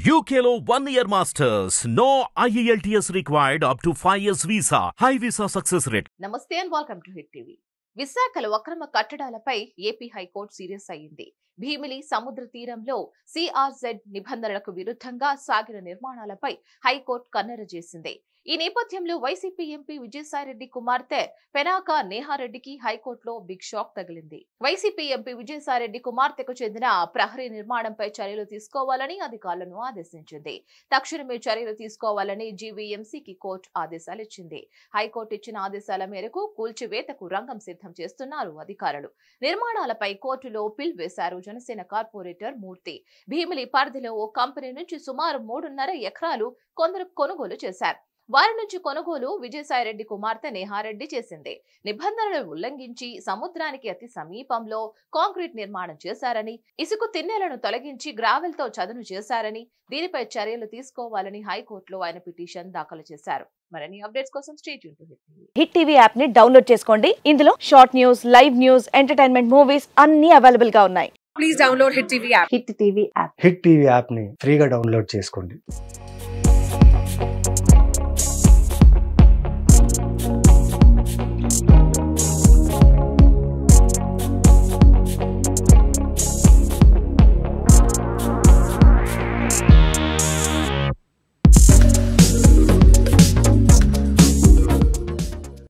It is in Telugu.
UKLO 1 year masters. No IELTS required up to 5 years visa. High visa success rate. నమస్తే and welcome to hit TV. విశాఖలో అక్రమ కట్టడాలపై ఏపీ హైకోర్టు సీరియస్ అయ్యింది. భీమిలి సముద్ర తీరంలో CRZ నిబంధనలకు విరుద్ధంగా సాగిన నిర్మాణాలపై హైకోర్టు కన్నెర చేసింది. ఈ నేపథ్యంలో వైసీపీ ఎంపీ విజయసాయిరెడ్డి కుమార్తె పెనాక నేహారెడ్డికి హైకోర్టులో బిగ్ షాక్ తగిలింది. వైసీపీ ఎంపీ విజయసాయిరెడ్డి కుమార్తెకు చెందిన ప్రహరీ నిర్మాణంపై చర్యలు తీసుకోవాలని అధికారులను ఆదేశించింది. తక్షణమే చర్యలు తీసుకోవాలని జీవీఎంసీకి కోర్టు ఆదేశాలిచ్చింది. హైకోర్టు ఇచ్చిన ఆదేశాల మేరకు కూల్చివేతకు రంగం సిద్ధం చేస్తున్నారు అధికారులు. నిర్మాణాలపై కోర్టులో పిల్ వేశారు జనసేన కార్పొరేటర్ మూర్తి. భీమిలి పరిధిలో ఓ కంపెనీ నుంచి సుమారు 3.5 ఎకరాలు కొందరు కొనుగోలు చేశారు. వారి నుంచి కొనుగోలు విజయసాయిరెడ్డి కుమార్తె నేహారెడ్డి చేసింది. నిబంధనలు ఉల్లంఘించి సముద్రానికి అతి సమీపంలో కాంక్రీట్ నిర్మాణం చేశారని, ఇసుక తిన్నెలను తొలగించి గ్రావెల్ తో చదును చేశారని, దీనిపై చర్యలు తీసుకోవాలని హైకోర్టులో ఆయన పిటిషన్ దాఖలు చేశారు. మరిన్ని అప్డేట్స్ కోసం stay tune to hit TV. Hit TV app ని డౌన్లోడ్ చేసుకోండి. ఇందులో short news, live news, entertainment movies అన్ని అవైలబుల్ గా ఉన్నాయి. Please download Hit TV app. Hit TV app hit TV యాప్ని ఫ్రీగా డౌన్లోడ్ చేసుకోండి.